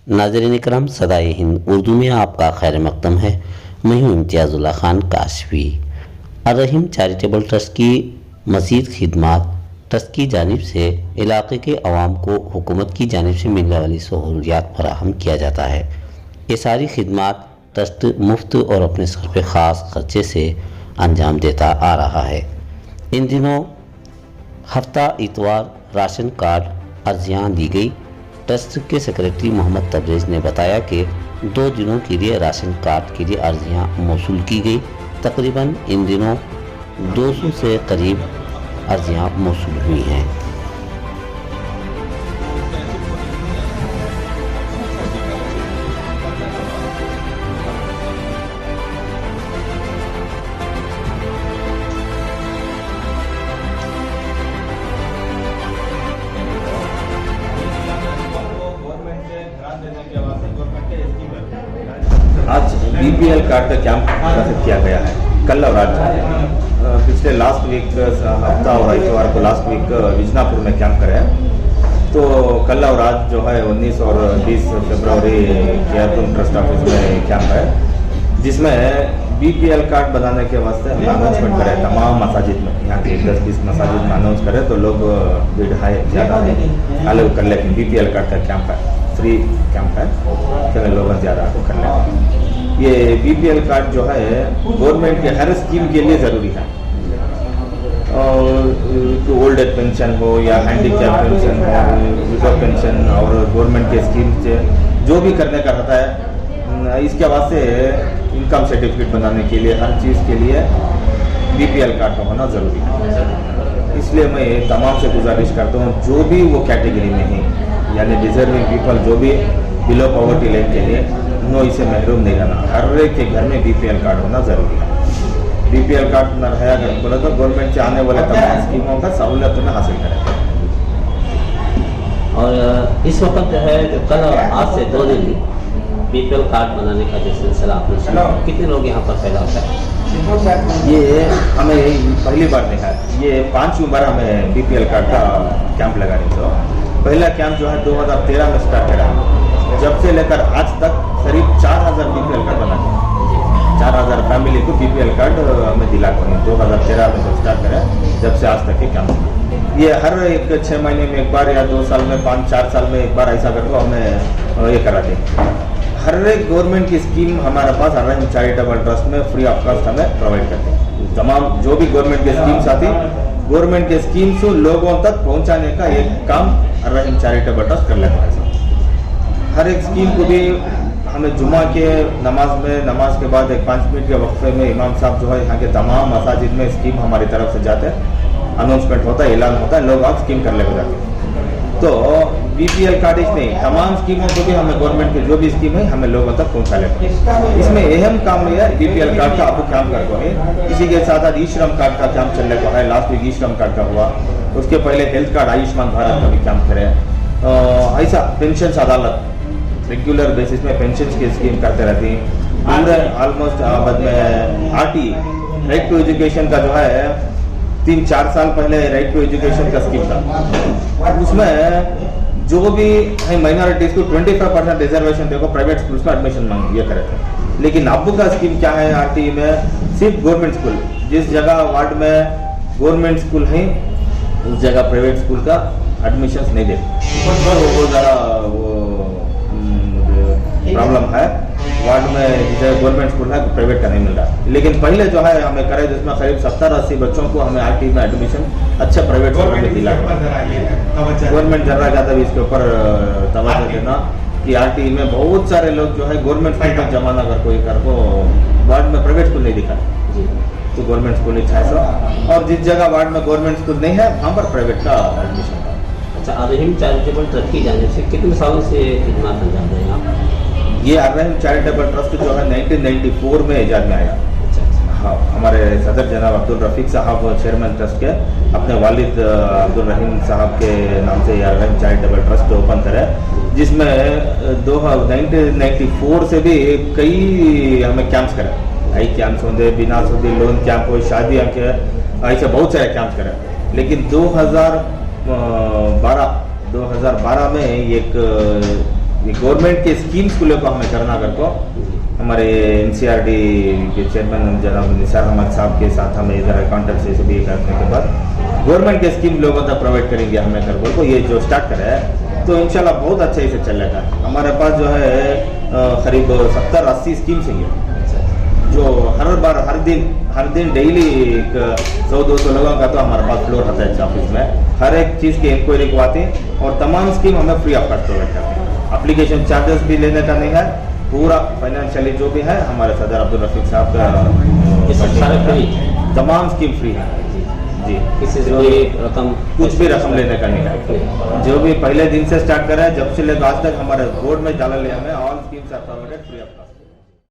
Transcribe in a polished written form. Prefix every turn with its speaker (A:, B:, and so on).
A: नाज़रीन इकराम, सदाए हिंद उर्दू में आपका खैर मकदम है। मैं हूँ इम्तियाज़ुल्लाह खान काशवी। अर्रहीम चैरिटेबल ट्रस्ट की मज़ीद खिदमात ट्रस्ट की जानिब से इलाके के अवाम को हुकूमत की जानिब से मिलने वाली सहूलियात फराहम किया जाता है। ये सारी खिदमात ट्रस्ट मुफ्त और अपने सर पे ख़ास खर्चे से अंजाम देता आ रहा है। इन दिनों हफ्ता इतवार राशन कार्ड अर्जियाँ दी गई। ट्रस्ट के सेक्रेटरी मोहम्मद तबरेज़ ने बताया कि 2 दिनों के लिए राशन कार्ड के लिए अर्जियाँ मौसूल की गई। तकरीबन इन दिनों 200 से करीब अर्जियाँ मौसूल हुई हैं।
B: आज बीपीएल कार्ड का कैंप आयोजित किया गया है कल और आज। पिछले लास्ट वीक हफ्ता और इतवार को लास्ट वीक विजनापुर में कैंप करे हैं। तो कल और आज जो है 19 और 20 फरवरी केयरटून ट्रस्ट ऑफिस में कैंप है, जिसमें बीपीएल कार्ड बनाने के वास्ते हम अनाउंसमेंट करें तमाम मसाजिद में। यहाँ के 10-20 मसाजिद में अनाउंस करें तो लोग भीड़ है ज़्यादा अलग कर लेकिन बीपीएल कार्ड का कैंप है, फ्री कैंप है, चले लोग ज़्यादा कर लें। ये बीपीएल कार्ड जो है गवर्नमेंट के हर स्कीम के लिए ज़रूरी है। और तो ओल्ड एज पेंशन हो या हैंडीकैप पेंशन हो, विडो पेंशन और गवर्नमेंट के स्कीम से जो भी करने का रहता है, इसके वास्ते इनकम सर्टिफिकेट बनाने के लिए हर चीज़ के लिए बीपीएल कार्ड का होना ज़रूरी है। इसलिए मैं तमाम से गुजारिश करता हूँ जो भी वो कैटेगरी में है, यानी डिजर्विंग पीपल जो भी बिलो पॉवर्टी लाइन के लिए, नो इसे महरूम नहीं रहना। हर एक के घर में बीपीएल कार्ड होना ज़रूरी है। बीपीएल कार्ड न रहा अगर बोला तो गवर्नमेंट से आने वाले तमाम स्कीमों का सहूलियत में हासिल करें।
A: और इस वक्त जो है जो कल और आज से 2 दिन बीपीएल कार्ड बनाने का जो सिलसिला आपने सुना, कितने लोग यहाँ पर पैदा होता है?
B: ये हमें पहली बार देखा है। ये 5वीं बार हमें बीपीएल कार्ड का कैंप लगा रही। तो पहला कैंप जो है 2013 में स्टार्ट करा, जब से लेकर आज तक करीब 4000 बीपीएल कार्ड बना दिए। 4000 फैमिली को बीपीएल कार्ड हमें दिला कर 2013 में जब स्टार्ट करें, जब से आज तक के कैंप। ये हर एक 6 महीने में एक बार या 2 साल में 5-4 साल में एक बार ऐसा करके हमें ये कराते हैं। हर एक गवर्नमेंट की स्कीम हमारे पास अर्रहीम चैरिटेबल ट्रस्ट में फ्री ऑफ कॉस्ट हमें प्रोवाइड करते हैं। तमाम जो भी गवर्नमेंट की स्कीम्स आती, गवर्नमेंट के स्कीम्स लोगों तक पहुंचाने का एक काम अर्रहीम चैरिटेबल ट्रस्ट कर लेता है। हर एक स्कीम को भी हमें जुमा के नमाज के बाद एक 5 मिनट के वक्फे में इमाम साहब जो है यहाँ के तमाम मसाजिद में स्कीम हमारी तरफ से जाते हैं, अनाउंसमेंट होता है, ऐलान होता है, लोग आप स्कीम कर लेकर जाते हैं। तो बीपीएल कार्ड नहीं, तमाम स्कीमों को भी हमें गवर्नमेंट की जो भी स्कीम है हमें लोगों तक पहुँचा लेते हैं। इसमें अहम काम है बीपीएल कार्ड का आपको कैंप कर को है। इसी के साथ साथ ई श्रम कार्ड का कैंप चलने को है। लास्ट वीक ई श्रम कार्ड का हुआ, उसके पहले हेल्थ कार्ड आयुष्मान भारत का भी कैंप करे। ऐसा पेंशन अदालत रेगुलर बेसिस में पेंशन की स्कीम करते रहती हैं। पूरे ऑलमोस्ट आबाद में आरटी राइट टू एजुकेशन का जो है 3-4 साल पहले राइट टू एजुकेशन का स्कीम था। उसमें जो भी माइनॉरिटीज को 25% रिजर्वेशन देखो प्राइवेट स्कूल्स में एडमिशन मांग ये करे थे। लेकिन अब का स्कीम क्या है आरटी में, सिर्फ गवर्नमेंट स्कूल, जिस जगह वार्ड में गवर्नमेंट स्कूल है उस जगह प्राइवेट स्कूल का एडमिशन नहीं देते। वो ज़रा प्रॉब्लम है वार्ड में, जैसे गवर्नमेंट स्कूल है प्राइवेट का नहीं मिल रहा। लेकिन पहले जो है हमें करे जिसमें करीब 70-80 बच्चों को हमें आरटी में एडमिशन अच्छे प्राइवेट स्कूल में दिला। गवर्नमेंट जरा ज़्यादा भी इसके ऊपर तवज्जो देना कि आरटी में बहुत सारे लोग जो है गवर्नमेंट स्कूल तक जमाना कर कोई कर को वार्ड में प्राइवेट स्कूल नहीं दिखा, तो गवर्नमेंट स्कूल ही चाहिए। और जिस जगह वार्ड में गवर्नमेंट स्कूल नहीं है वहाँ पर प्राइवेट का एडमिशन।
A: अच्छा, अर्रहीम चैरिटेबल ट्रस्ट की जानिब से कितने सालों से खिदमत अंजाम दे रहे हैं आप?
B: ये अर्रहीम चैरिटेबल ट्रस्ट जो है 1994 में इजाद में आया। हाँ, हमारे सदर जनाब अब्दुल रफीक साहब चेयरमैन ट्रस्ट के अपने वालिद अब्दुल रहीम साहब के नाम से अर्रहीम चैरिटेबल ट्रस्ट ओपन करे, जिसमें 1994 से भी कई हमें कैंप्स करे। आई कैंप्स होंगे, बिना सूदी लोन कैंप हो, शादी के ऐसे बहुत सारे कैंप्स करे। लेकिन 2012 में एक ये गवर्नमेंट के स्कीम्स को लेकर हमें करना कर को हमारे एनसीईआरटी के चेयरमैन जनाब निसार अहमद साहब के साथ हमें इधर कॉन्टेक्ट से भी करने के बाद गवर्नमेंट के स्कीम लोगों तक प्रोवाइड करेंगे हमें कर बोल को ये जो स्टार्ट करा है तो इंशाल्लाह बहुत अच्छे से चलेगा। हमारे पास जो है करीब 70-80 स्कीम्स हैं जो हर दिन डेली 100-200 लोगों का तो हमारे पास फ्लोर होता है ऑफिस में, हर एक चीज़ की इंक्वायरी को आती है और तमाम स्कीम हमें फ्री ऑफ कॉस्ट प्रोवाइड करते हैं। एप्लीकेशन चार्जेस भी लेने का नहीं है, पूरा फाइनेंशियली जो भी है हमारे सदर अब्दुल रफीक साहब का
C: ये सब सारे फ्री,
B: तमाम स्कीम फ्री है जी।
C: किसी से कोई रकम
B: कुछ भी रकम लेने का नहीं है, जो भी पहले दिन से स्टार्ट करा है जब से लेकर आज तक हमारे बोर्ड में डाला लिया हमें all schemes are provided free of